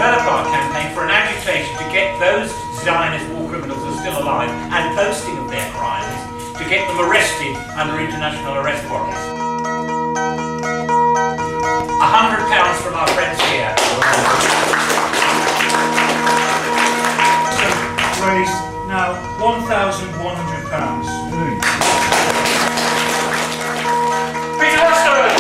Trafalgar campaign for an agitation to get those Zionist war criminals who are still alive and boasting of their crimes, to get them arrested under international arrest warrants. £100 from our friends here. Raised now £1,100. Peter Rushton!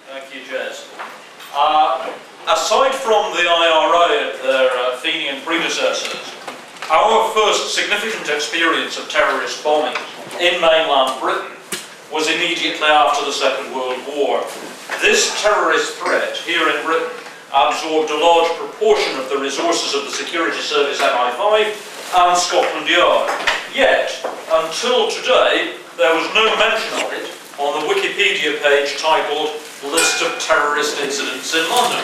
Thank you, Jez. Aside from the IRA and their Fenian predecessors, our first significant experience of terrorist bombing in mainland Britain was immediately after the Second World War. This terrorist threat here in Britain absorbed a large proportion of the resources of the security service MI5 and Scotland Yard. Yet, until today, there was no mention of it on the Wikipedia page titled List of Terrorist Incidents in London.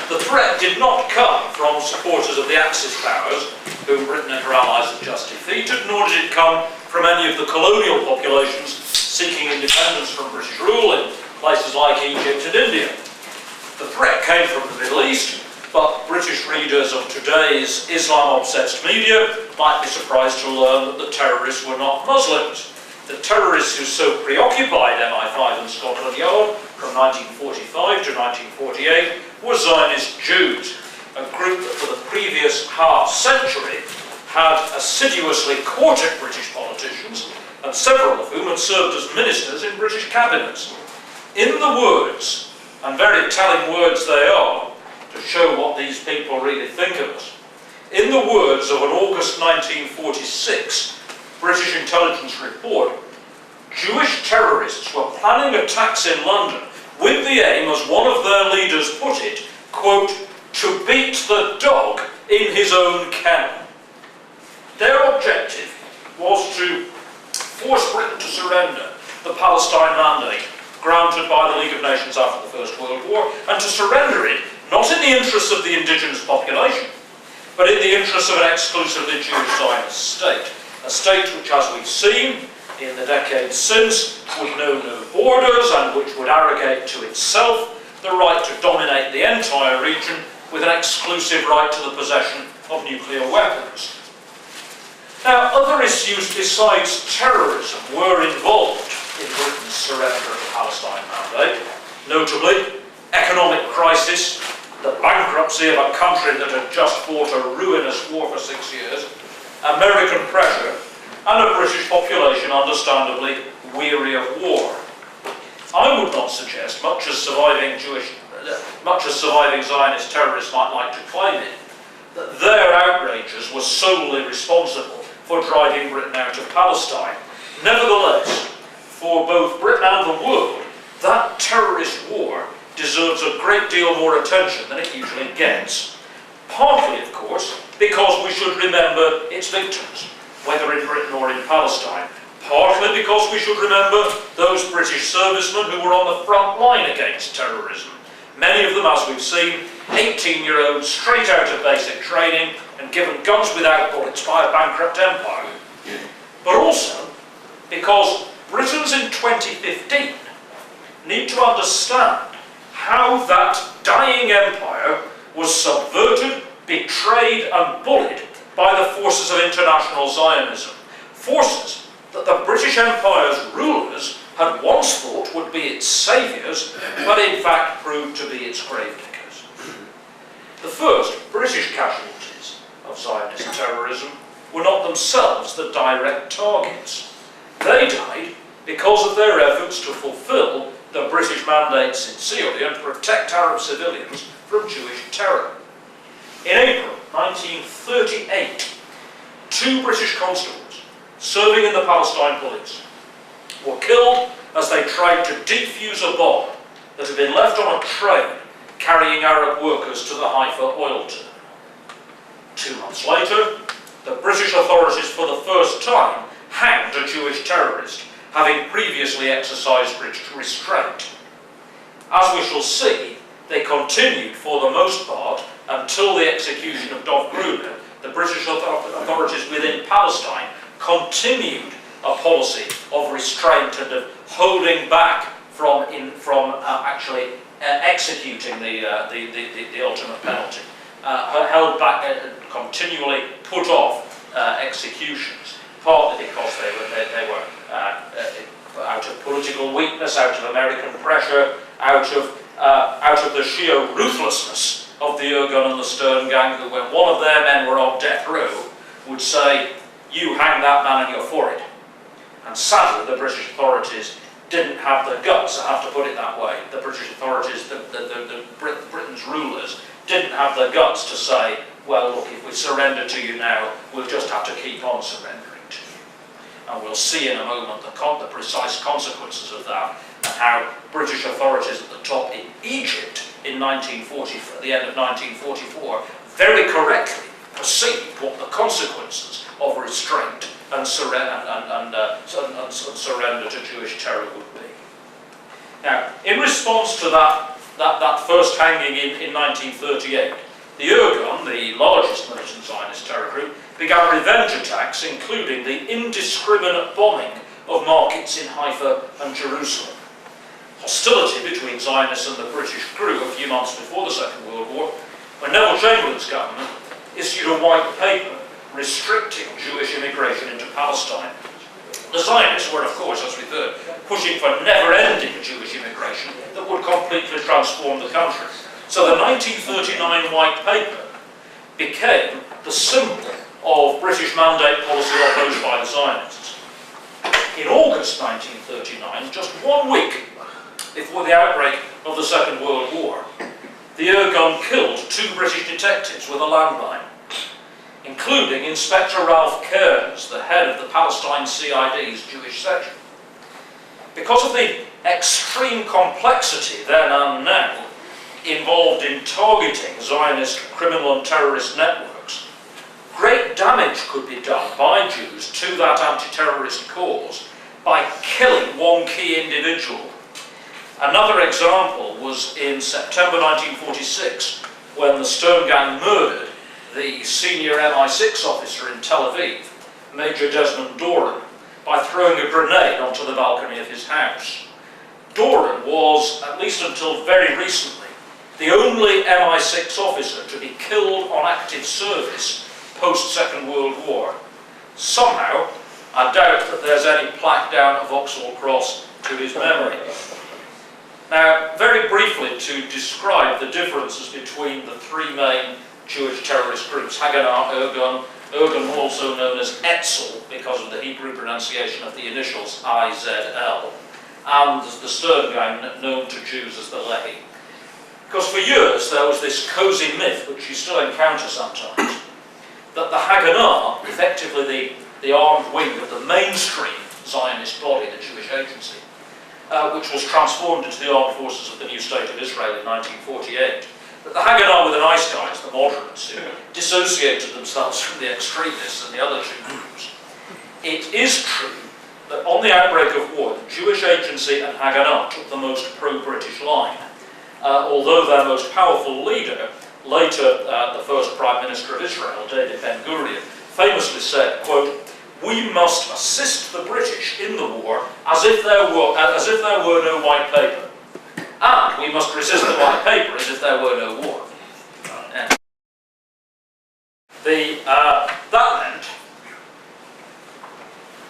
The threat did not come from supporters of the Axis powers, whom Britain and her allies had just defeated, nor did it come from any of the colonial populations seeking independence from British rule in places like Egypt and India. The threat came from the Middle East, but British readers of today's Islam-obsessed media might be surprised to learn that the terrorists were not Muslims. The terrorists who so preoccupied MI5 and Scotland Yard from 1945 to 1948 were Zionist Jews, a group that for the previous half-century had assiduously courted British politicians, and several of whom had served as ministers in British cabinets. In the words, and very telling words they are, to show what these people really think of us, in the words of an August 1946 British intelligence report, Jewish terrorists were planning attacks in London with the aim, as one of their leaders put it, quote, to beat the dog in his own kennel. Their objective was to force Britain to surrender the Palestine mandate granted by the League of Nations after the First World War, and to surrender it not in the interests of the indigenous population, but in the interests of an exclusively Jewish Zionist state. A state which, as we've seen in the decades since, would know no borders and which would arrogate to itself the right to dominate the entire region with an exclusive right to the possession of nuclear weapons. Now, other issues besides terrorism were involved in Britain's surrender of the Palestine mandate, notably economic crisis, the bankruptcy of a country that had just fought a ruinous war for 6 years, American pressure, and a British population understandably weary of war. I would not suggest, much as surviving Zionist terrorists might like to claim it, that their outrages were solely responsible for driving Britain out of Palestine. Nevertheless, for both Britain and the world, that terrorist war deserves a great deal more attention than it usually gets. Partly, of course, because we should remember its victims, whether in Britain or in Palestine. Partly because we should remember those British servicemen who were on the front line against terrorism. Many of them, as we've seen, 18-year-olds straight out of basic training and given guns without bullets by a bankrupt empire. But also because Britons in 2015 need to understand how that dying empire was subverted, betrayed and bullied by the forces of international Zionism. Forces that the British Empire's rulers had once thought would be its saviours, but in fact proved to be its gravediggers. The first British casualties of Zionist terrorism were not themselves the direct targets. They died because of their efforts to fulfil the British mandates in Syria and protect Arab civilians from Jewish terror. In April 1938, 2 British constables serving in the Palestine police were killed as they tried to defuse a bomb that had been left on a train carrying Arab workers to the Haifa oil terminal. 2 months later, the British authorities for the first time hanged a Jewish terrorist, having previously exercised restraint. As we shall see, they continued for the most part until the execution of Dov Gruner. The British authorities within Palestine continued a policy of restraint and of holding back from actually executing the ultimate penalty, held back, continually put off executions, partly because they were out of political weakness, out of American pressure, out of the sheer ruthlessness of the Irgun and the Stern gang, who, when one of their men were on death row, would say, "You hang that man and you're for it." And sadly, the British authorities didn't have the guts, I have to put it that way. The British authorities, Britain's rulers, didn't have the guts to say, "Well, look, if we surrender to you now, we'll just have to keep on surrendering to you." And we'll see in a moment the precise consequences of that, and how British authorities at the top in Egypt in 1940, at the end of 1944, very correctly perceived what the consequences of restraint and surrender to Jewish terror would be. Now, in response to that first hanging in 1938, the Irgun, the largest militant Zionist terror group, began revenge attacks, including the indiscriminate bombing of markets in Haifa and Jerusalem. Hostility between Zionists and the British grew a few months before the Second World War, when Neville Chamberlain's government issued a white paper restricting Jewish immigration into Palestine. The Zionists were, of course, as we've heard, pushing for never-ending Jewish immigration that would completely transform the country. So the 1939 white paper became the symbol of British mandate policy opposed by the Zionists. In August 1939, just 1 week before the outbreak of the Second World War, the Irgun killed 2 British detectives with a landmine, including Inspector Ralph Cairns, the head of the Palestine CID's Jewish section. Because of the extreme complexity then and now involved in targeting Zionist criminal and terrorist networks, great damage could be done by Jews to that anti-terrorist cause by killing one key individual. Another example was in September 1946, when the Stern gang murdered the senior MI6 officer in Tel Aviv, Major Desmond Doran, by throwing a grenade onto the balcony of his house. Doran was, at least until very recently, the only MI6 officer to be killed on active service post-Second World War. Somehow, I doubt that there's any plaque down at Vauxhall Cross to his memory. Now, very briefly, to describe the differences between the 3 main Jewish terrorist groups, Haganah, Irgun also known as Etzel because of the Hebrew pronunciation of the initials IZL, and the Stern gang known to Jews as the Lehi. Because for years there was this cosy myth, which you still encounter sometimes, that the Haganah, effectively the armed wing of the mainstream Zionist body, the Jewish Agency, which was transformed into the armed forces of the new state of Israel in 1948, but the Haganah were the nice guys, the moderates, who dissociated themselves from the extremists and the other 2 groups. It is true that on the outbreak of war, the Jewish Agency and Haganah took the most pro-British line, although their most powerful leader, later the first Prime Minister of Israel, David Ben-Gurion, famously said, quote, "We must assist the British in the war as if there were no white paper. And we must resist the white paper as if there were no war."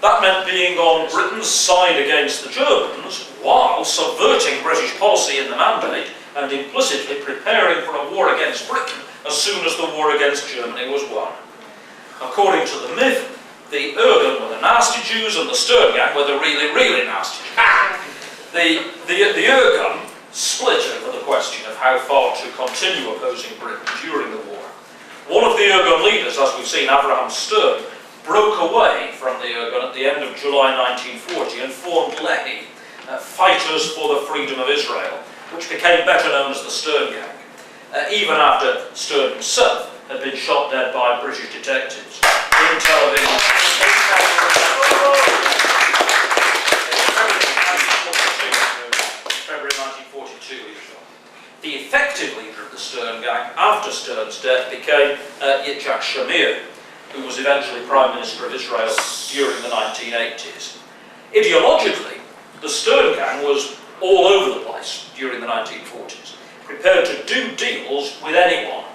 That meant being on Britain's side against the Germans, while subverting British policy in the mandate and implicitly preparing for a war against Britain as soon as the war against Germany was won. According to the myth, the Irgun were the nasty Jews and the Stern gang were the really, really nasty Jews. The Irgun split over the question of how far to continue opposing Britain during the war. One of the Irgun leaders, as we've seen, Abraham Stern, broke away from the Irgun at the end of July 1940 and formed Lehi, Fighters for the Freedom of Israel, which became better known as the Stern gang, even after Stern himself had been shot dead by British detectives in Tel Aviv. The effective leader of the Stern gang after Stern's death became Yitzhak Shamir, who was eventually Prime Minister of Israel during the 1980s. Ideologically, the Stern gang was all over the place during the 1940s, prepared to do deals with anyone,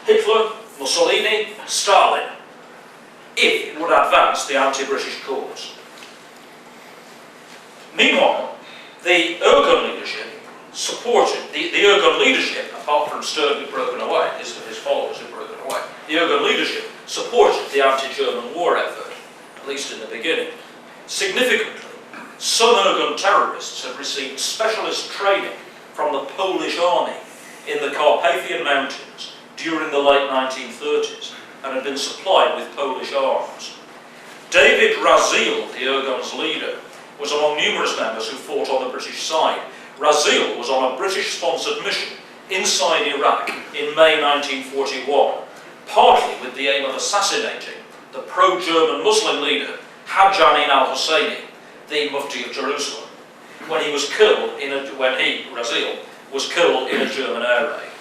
Hitler, Mussolini, Stalin, if it would advance the anti-British cause. Meanwhile, the Ergun leadership supported, the Ergun leadership, apart from Stern who'd broken away, his followers had broken away, the Ergun leadership supported the anti-German war effort, at least in the beginning. Significantly, some Ergun terrorists had received specialist training from the Polish army in the Carpathian Mountains during the late 1930s and had been supplied with Polish arms. David Razil, the Ergun's leader, was among numerous members who fought on the British side. Razil was on a British-sponsored mission inside Iraq in May 1941, partly with the aim of assassinating the pro-German Muslim leader Hajj Amin al-Husseini, the Mufti of Jerusalem, when he was killed Razil, was killed in a German air raid.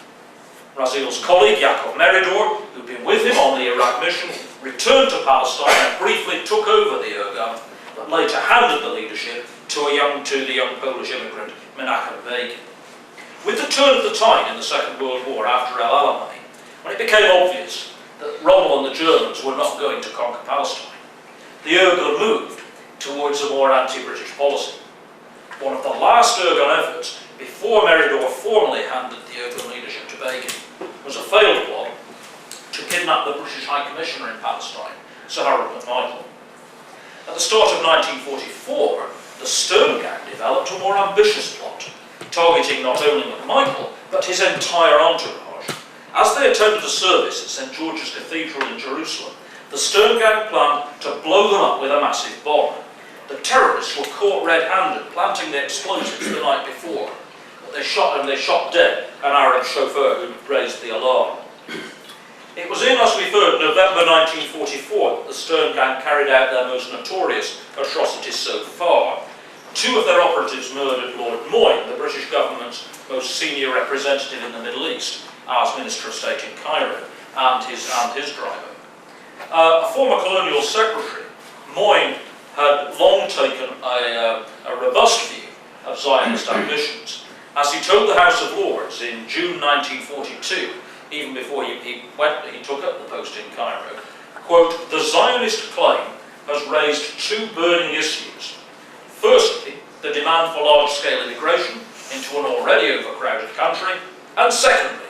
Razil's colleague Yaakov Meridor, who'd been with him on the Iraq mission, returned to Palestine and briefly took over the Ergun, but later handed the leadership to the young Polish immigrant Menachem Begin. With the turn of the tide in the Second World War after El Alamein, when it became obvious that Rommel and the Germans were not going to conquer Palestine, the Ergun moved towards a more anti-British policy. One of the last Ergun efforts, before Meridor formally handed the Ergun leadership to Begin, was a failed plot to kidnap the British High Commissioner in Palestine, Sir Harold McMichael. At the start of 1944, the Stern Gang developed a more ambitious plot, targeting not only McMichael, but his entire entourage. As they attended a service at St. George's Cathedral in Jerusalem, the Stern Gang planned to blow them up with a massive bomb. The terrorists were caught red-handed planting the explosives the night before, but they shot dead an Arab chauffeur who raised the alarm. It was in, as we've heard, November 1944 that the Stern Gang carried out their most notorious atrocities so far. Two of their operatives murdered Lord Moyne, the British government's most senior representative in the Middle East, as Minister of State in Cairo, and his driver. A former colonial secretary, Moyne had long taken a robust view of Zionist ambitions. As he told the House of Lords in June 1942, even before he took up the post in Cairo, quote, "The Zionist claim has raised two burning issues. Firstly, the demand for large-scale immigration into an already overcrowded country, and secondly,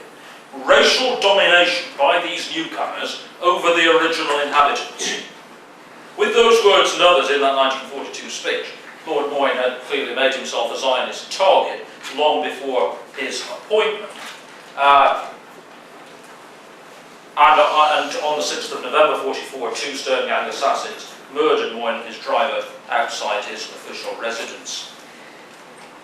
racial domination by these newcomers over the original inhabitants." With those words and others in that 1942 speech, Lord Moyne had clearly made himself a Zionist target long before his appointment. And on the 6th of November 1944, two Stern Gang assassins murdered Moyne and his driver outside his official residence.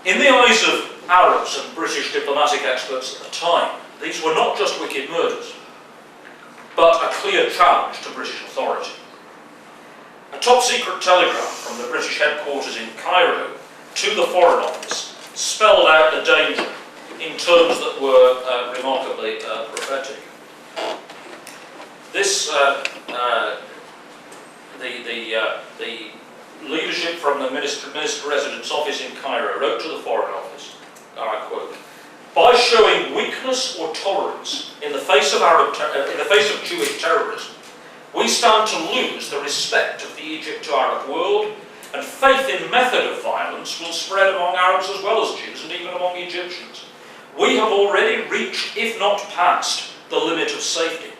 In the eyes of Arabs and British diplomatic experts at the time, these were not just wicked murders, but a clear challenge to British authority. A top-secret telegram from the British headquarters in Cairo to the Foreign Office spelled out the danger in terms that were remarkably prophetic. This, the leadership from the Minister Resident's office in Cairo wrote to the Foreign Office, and I quote, "By showing weakness or tolerance in the face of Jewish terrorism, we stand to lose the respect of the Egypt to Arab world, and faith in method of violence will spread among Arabs as well as Jews, and even among Egyptians. We have already reached, if not passed, the limit of safety,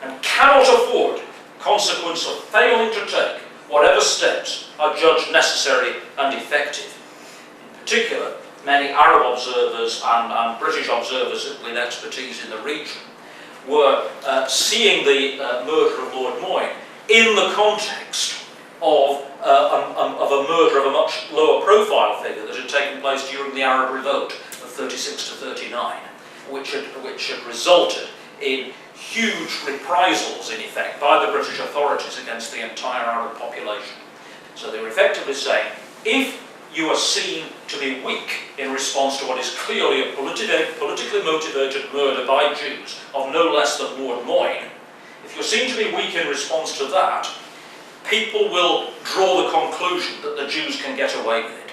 and cannot afford consequence of failing to take whatever steps are judged necessary and effective." In particular, many Arab observers and British observers with expertise in the region were seeing the murder of Lord Moyne in the context of a murder of a much lower profile figure that had taken place during the Arab Revolt of 36 to 39, which had resulted in huge reprisals, in effect, by the British authorities against the entire Arab population. So they were effectively saying, if you are seen to be weak in response to what is clearly a politically motivated murder by Jews of no less than Lord Moyne, if you're seen to be weak in response to that, people will draw the conclusion that the Jews can get away with it.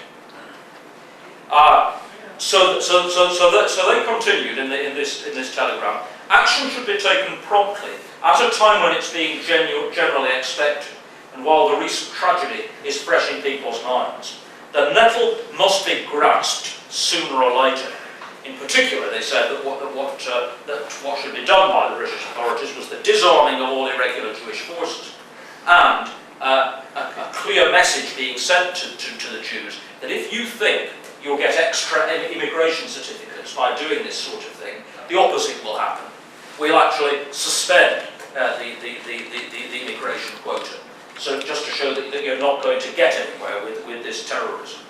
So they continued in this telegram. Action should be taken promptly, at a time when it's being generally expected, and while the recent tragedy is fresh in people's minds. The nettle must be grasped sooner or later. In particular, they said that what should be done by the British authorities was the disarming of all irregular Jewish forces, and a clear message being sent to the Jews that if you think you'll get extra immigration certificates by doing this sort of thing, the opposite will happen. We'll actually suspend the immigration quota. So just to show that you're not going to get anywhere with this terrorism.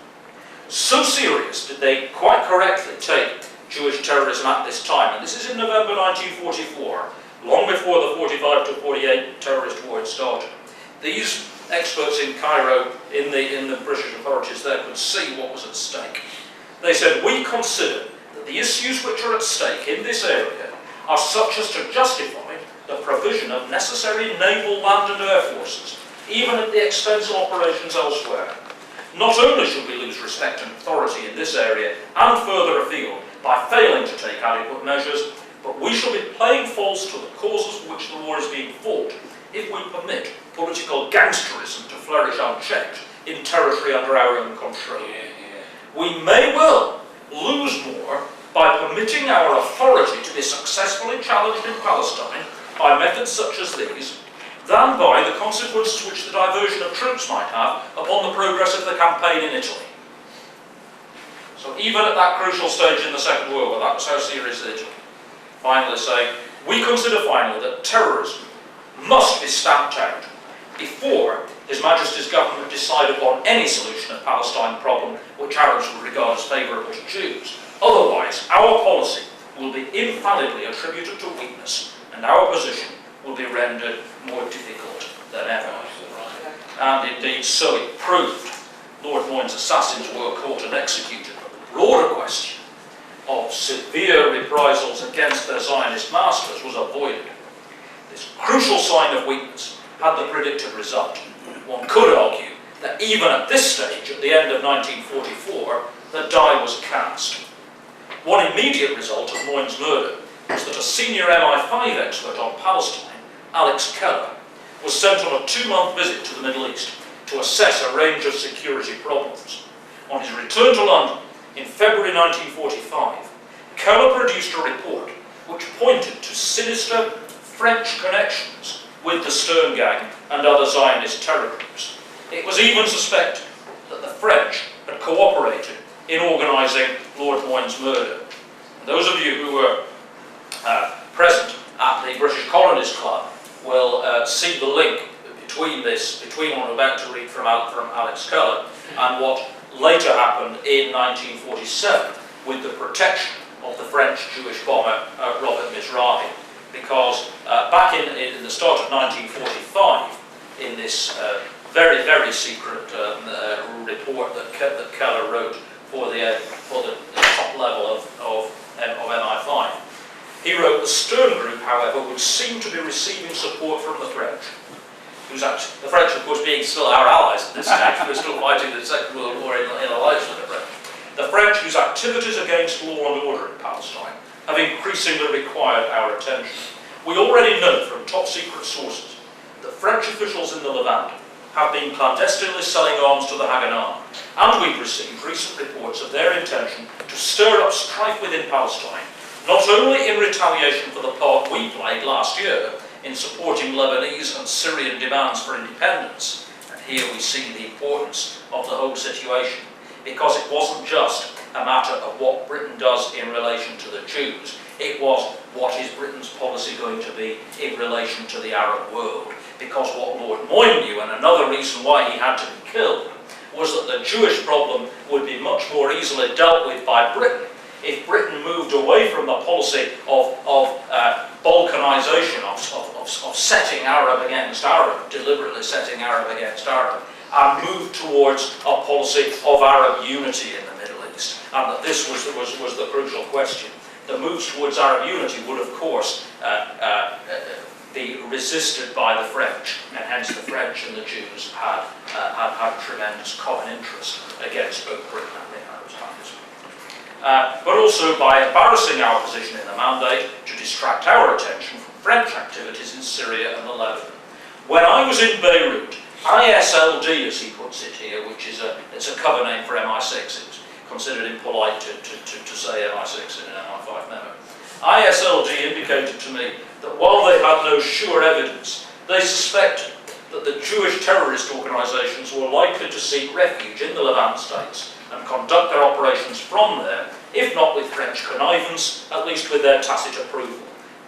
So serious did they quite correctly take Jewish terrorism at this time, and this is in November 1944, long before the 45 to 48 terrorist war had started. These experts in Cairo, in the British authorities there, could see what was at stake. They said, we consider that the issues which are at stake in this area are such as to justify the provision of necessary naval, land and air forces, even at the expense of operations elsewhere. Not only should we lose respect and authority in this area and further afield by failing to take adequate measures, but we shall be playing false to the causes for which the war is being fought if we permit political gangsterism to flourish unchecked in territory under our own control. We may well lose more by permitting our authority to be successfully challenged in Palestine by methods such as these, than by the consequences which the diversion of troops might have upon the progress of the campaign in Italy. So even at that crucial stage in the Second World War, that was how serious it is. Finally saying, we consider finally that terrorism must be stamped out before His Majesty's government decide upon any solution of Palestine problem which Arabs would regard as favourable to Jews. Otherwise, our policy will be infallibly attributed to weakness, and our position will be rendered more difficult than ever. And indeed, so it proved. Lord Moyne's assassins were caught and executed, but the broader question of severe reprisals against their Zionist masters was avoided. This crucial sign of weakness had the predicted result. One could argue that even at this stage, at the end of 1944, the die was cast. One immediate result of Moyne's murder was that a senior MI5 expert on Palestine, Alex Keller, was sent on a 2-month visit to the Middle East to assess a range of security problems. On his return to London in February 1945, Keller produced a report which pointed to sinister French connections with the Stern Gang and other Zionist terror groups. It was even suspected that the French had cooperated in organising Lord Moyne's murder. And those of you who were present at the British Colonists Club will see the link between what I'm about to read from Alex Keller and what later happened in 1947 with the protection of the French Jewish bomber Robert Mizrahi. Because back in the start of 1945, in this very, very secret report that Keller wrote for the top level of MI5, he wrote, the Stern Group, however, would seem to be receiving support from the French. The French, of course, being still our allies at this stage, we were still fighting the Second World War in alliance with the French. The French, whose activities against law and order in Palestine have increasingly required our attention. We already know from top secret sources that French officials in the Levant have been clandestinely selling arms to the Haganah, and we've received recent reports of their intention to stir up strife within Palestine, not only in retaliation for the part we played last year in supporting Lebanese and Syrian demands for independence, and here we see the importance of the whole situation, because it wasn't just a matter of what Britain does in relation to the Jews, it was what is Britain's policy going to be in relation to the Arab world. Because what Lord Moyne knew, and another reason why he had to be killed, was that the Jewish problem would be much more easily dealt with by Britain if Britain moved away from the policy of Balkanisation, of setting Arab against Arab, deliberately setting Arab against Arab, and moved towards a policy of Arab unity in the Middle East. And that this was the crucial question. The moves towards Arab unity would, of course, be resisted by the French, and hence the French and the Jews had tremendous common interest against both Britain and the Arabs. but also by embarrassing our position in the Mandate to distract our attention from French activities in Syria and the Levant. When I was in Beirut, ISLD, as he puts it here, which is it's a cover name for MI6, it's considered impolite to say MI6 in an MI5 memo. ISLD indicated to me that while they had no sure evidence, they suspected that the Jewish terrorist organisations were likely to seek refuge in the Levant states and conduct their operations from there, if not with French connivance, at least with their tacit approval.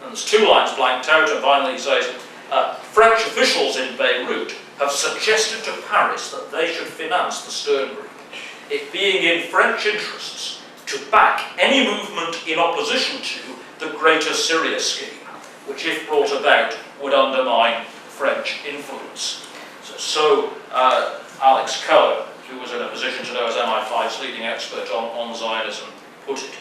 And there's two lines blanked out, and finally he says, French officials in Beirut have suggested to Paris that they should finance the Stern Group, it being in French interests to back any movement in opposition to the Greater Syria scheme, which, if brought about, would undermine French influence. So Alex Cohen, who was in a position to know as MI5's leading expert on Zionism, put it.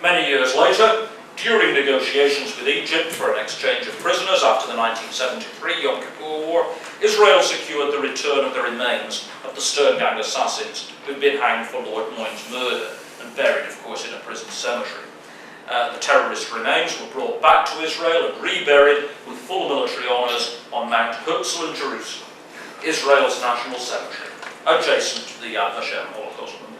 Many years later, during negotiations with Egypt for an exchange of prisoners after the 1973 Yom Kippur War, Israel secured the return of the remains of the Stern Gang assassins who'd been hanged for Lord Moyne's murder and buried, of course, in a prison cemetery. The terrorist remains were brought back to Israel and reburied with full military honours on Mount Herzl in Jerusalem, Israel's national cemetery, adjacent to the Yad Vashem Holocaust Memorial.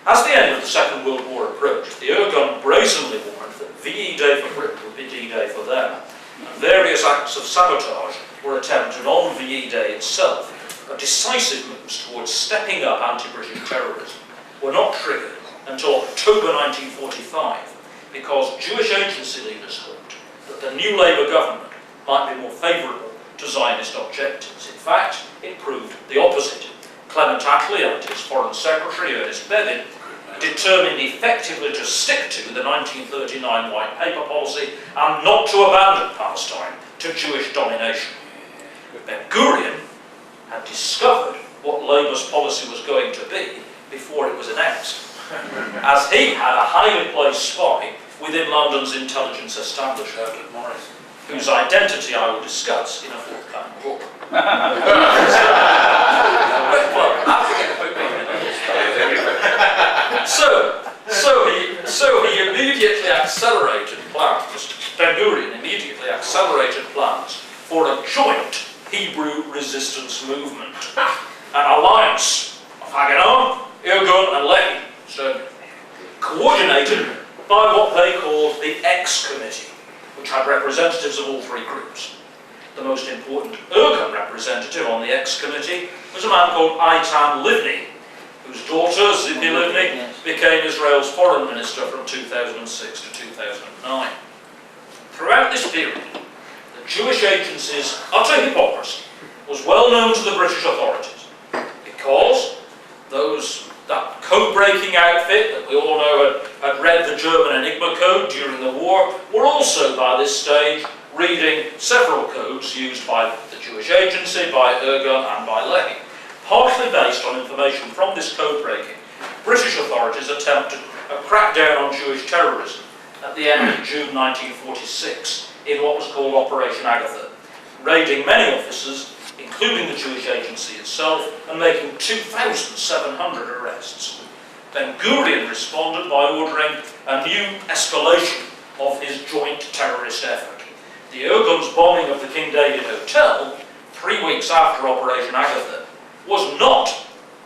As the end of the Second World War approached, the Irgun brazenly warned that VE Day for Britain would be D-Day for them, and various acts of sabotage were attempted on VE Day itself, but decisive moves towards stepping up anti-British terrorism were not triggered until October 1945, because Jewish agency leaders hoped that the new Labour government might be more favourable to Zionist objectives. In fact, it proved the opposite. Clement Attlee and his Foreign Secretary, Ernest Bevin, determined effectively to stick to the 1939 White Paper policy and not to abandon Palestine to Jewish domination. Ben-Gurion had discovered what Labour's policy was going to be before it was announced, as he had a highly placed spy within London's intelligence establishment, whose identity I will discuss in a forthcoming book. So he immediately accelerated plans, Ben-Gurion immediately accelerated plans for a joint Hebrew resistance movement, an alliance of Haganah, Irgun and Lehi, coordinated by what they called the X Committee, which had representatives of all three groups. The most important Irgun representative on the X Committee was a man called Eitan Livni, whose daughter, Zippy Livni, became Israel's foreign minister from 2006 to 2009. Throughout this period, the Jewish agency's utter hypocrisy was well known to the British authorities, because that code-breaking outfit that we all know had read the German Enigma code during the war were also, by this stage, reading several codes used by the Jewish agency, by Irgun and by Lehi. Partly based on information from this code-breaking, British authorities attempted a crackdown on Jewish terrorism at the end of June 1946 in what was called Operation Agatha, raiding many offices, including the Jewish agency itself, and making 2,700 arrests. Ben-Gurion responded by ordering a new escalation of his joint terrorist effort. The Irgun's bombing of the King David Hotel, 3 weeks after Operation Agatha, was not,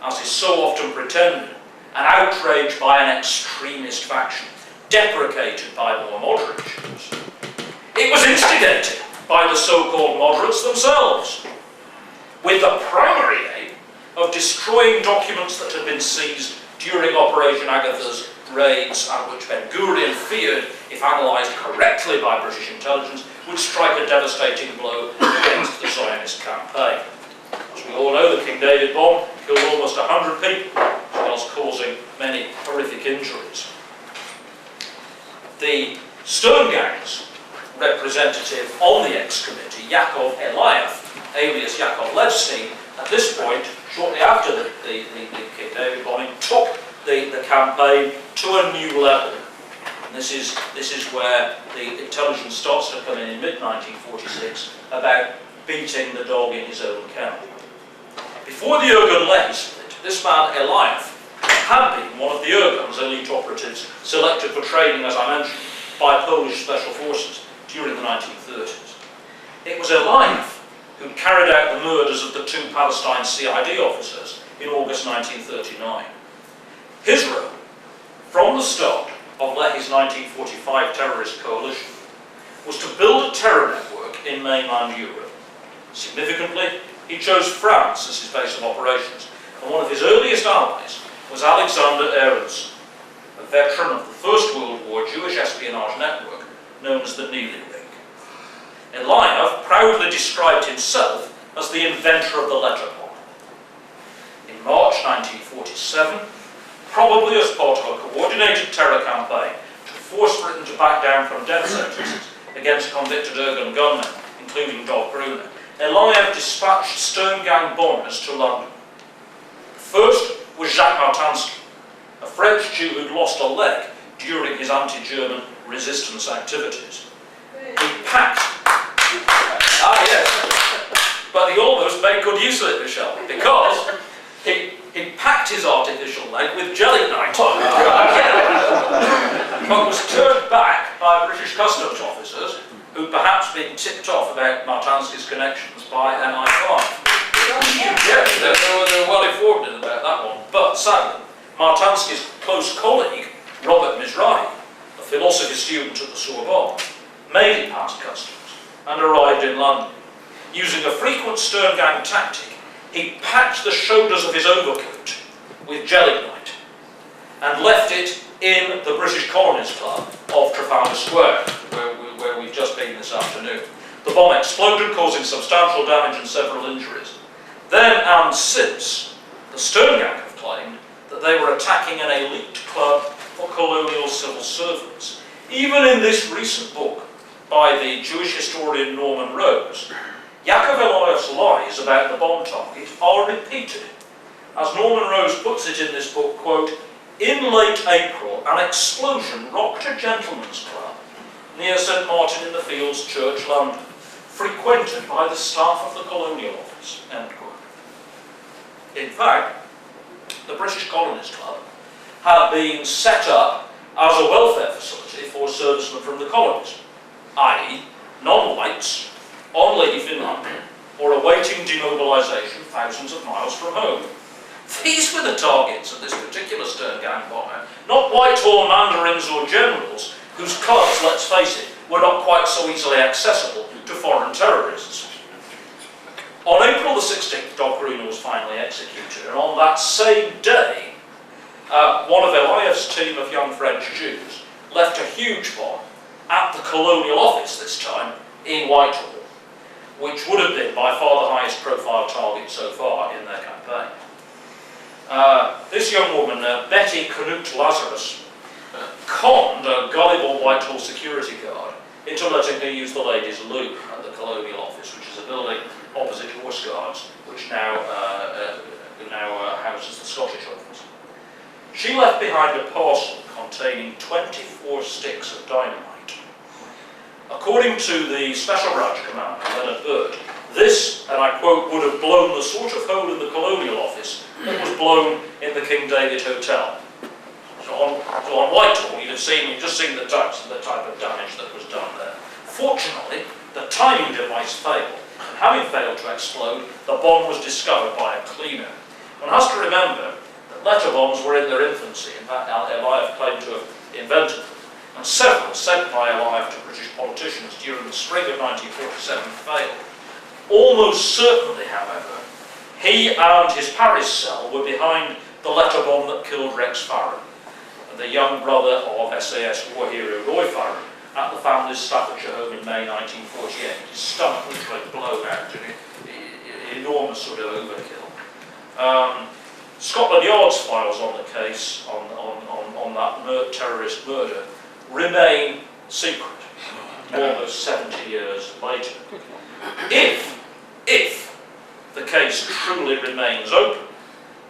as is so often pretended, an outrage by an extremist faction, deprecated by more moderate Jews. It was instigated by the so-called moderates themselves, with the primary aim of destroying documents that had been seized during Operation Agatha's raids, and which Ben-Gurion feared, if analysed correctly by British intelligence, would strike a devastating blow against the Zionist campaign. As we all know, the King David bomb killed almost 100 people, as well as causing many horrific injuries. The Stern Gang's representative on the X Committee, Yaakov Eliav, alias Yaakov Levstein, at this point, shortly after the King David bombing, took the campaign to a new level. And this is where the intelligence starts to come in mid-1946 about beating the dog in his own kennel. Before the Irgun Lehi split, this man Eliav had been one of the Irgun's elite operatives selected for training, as I mentioned, by Polish special forces during the 1930s. It was Eliav who carried out the murders of the 2 Palestine CID officers in August 1939. His role, from the start of Lehi's 1945 terrorist coalition, was to build a terror network in mainland Europe. Significantly, he chose France as his base of operations, and one of his earliest allies was Alexander Aronson, a veteran of the First World War Jewish espionage network known as the Neely Ring. Eliav proudly described himself as the inventor of the letter bomb. In March 1947, probably as part of a coordinated terror campaign to force Britain to back down from death sentences against convicted Irgun gunmen, including Dov Gruner, Eliav dispatched Stern Gang bombers to London. The first was Jacques Martinsky, a French Jew who'd lost a leg during his anti-German resistance activities. He packed... But he almost made good use of it, Michelle, because he packed his artificial leg with gelignite, but was turned back by British customs officers who'd perhaps been tipped off about Martinsky's connections by MI5. Yeah, they were well informed about that one. But sadly, Martinsky's close colleague, Robert Mizrahi, a philosophy student at the Sorbonne, made it past customs and arrived in London. Using a frequent Stern Gang tactic, he packed the shoulders of his overcoat with gelignite and left it in the British Colonies Club of Trafalgar Square, where we've just been this afternoon. The bomb exploded, causing substantial damage and several injuries. Then and since, the Stern Gang have claimed that they were attacking an elite club for colonial civil servants. Even in this recent book by the Jewish historian Norman Rose, Yaakov Eliav's lies about the bomb target are repeated. As Norman Rose puts it in this book, quote, "In late April, an explosion rocked a gentleman's club near St. Martin in the Fields Church, London, frequented by the staff of the Colonial Office," end quote. In fact, the British Colonies Club had been set up as a welfare facility for servicemen from the colonies, i.e. non-whites on leave in London or awaiting demobilisation thousands of miles from home. These were the targets of this particular Stern Gang bomber, not Whitehall mandarins or generals whose clubs, let's face it, were not quite so easily accessible to foreign terrorists. On April the 16th, Dov Gruner was finally executed, and on that same day, one of Eliav's team of young French Jews left a huge bomb at the Colonial Office this time in Whitehall, which would have been by far the highest profile target so far in their campaign. This young woman, Betty Canute Lazarus, conned a gullible Whitehall security guard into letting her use the ladies' loo at the Colonial Office, which is a building opposite Horse Guards, which now houses the Scottish Office. She left behind a parcel containing 24 sticks of dynamite. According to the Special Branch Commander, Leonard Bird, this, and I quote, would have blown the sort of hole in the Colonial Office that was blown in the King David Hotel. So on Whitehall, you've just seen the type of damage that was done there. Fortunately, the timing device failed, and having failed to explode, the bomb was discovered by a cleaner. One has to remember that letter bombs were in their infancy. In fact, Eliav claimed to have invented them, and several sent by Eliav to British politicians during the spring of 1947 failed. Almost certainly, however, he and his Paris cell were behind the letter bomb that killed Rex Farren, the young brother of SAS war hero Roy Farren, at the family's Staffordshire home in May 1948. His stomach literally blown out, an enormous sort of overkill. Scotland Yard's files on the case, on that terrorist murder, remain secret almost 70 years later. If the case truly remains open,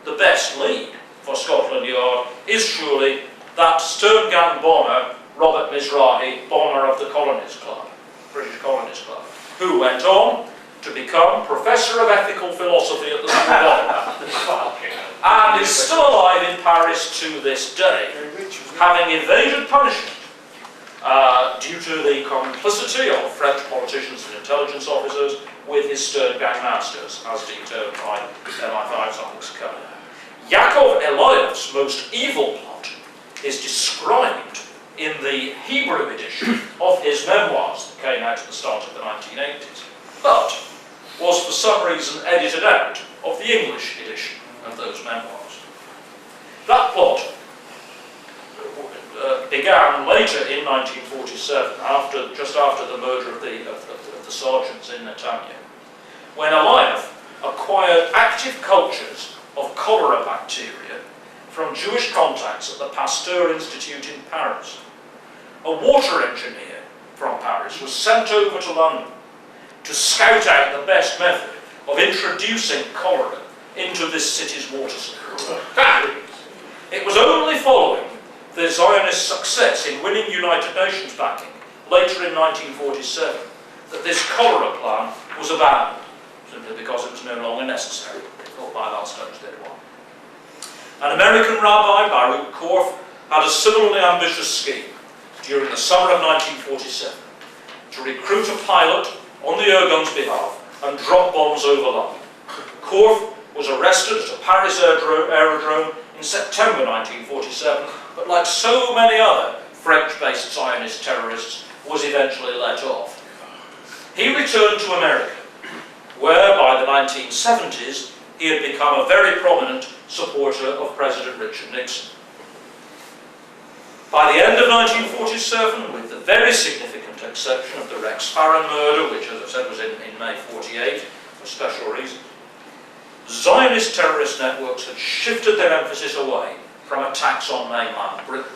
the best lead for Scotland Yard is surely that Stern Gang bomber, Robert Mizrahi, bomber of the Colonies Club, British Colonies Club, who went on to become Professor of Ethical Philosophy at the Sorbonne and is still alive in Paris trace to this day, having evaded punishment due to the complicity of French politicians and intelligence officers with his stern gang masters, as detailed by MI5's Alex Cohen. Yaakov Eliav's most evil plot is described in the Hebrew edition of his memoirs that came out at the start of the 1980s, but was for some reason edited out of the English edition of those memoirs. That plot began later in 1947, just after the murder of the sergeants in Netanya, when Eliav acquired active cultures of cholera bacteria from Jewish contacts at the Pasteur Institute in Paris. A water engineer from Paris was sent over to London to scout out the best method of introducing cholera into this city's water supply. It was only following the Zionist success in winning United Nations backing later in 1947 that this cholera plan was abandoned, simply because it was no longer necessary. They thought by that stage they'd won. An American rabbi, Baruch Korf, had a similarly ambitious scheme during the summer of 1947 to recruit a pilot on the Irgun's behalf and drop bombs over London. Korf was arrested at a Paris aerodrome in September 1947, but like so many other French-based Zionist terrorists, was eventually let off. He returned to America, where by the 1970s he had become a very prominent supporter of President Richard Nixon. By the end of 1947, with the very significant exception of the Rex Farron murder, which, as I said, was in May 48, for special reasons, Zionist terrorist networks had shifted their emphasis away from attacks on mainland Britain.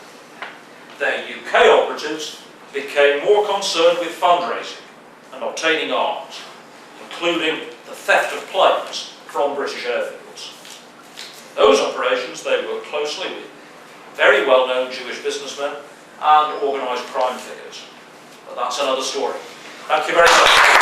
Their UK operatives became more concerned with fundraising and obtaining arms, including the theft of planes from British airfields. In those operations, they worked closely with very well-known Jewish businessmen and organised crime figures. But that's another story. Thank you very much.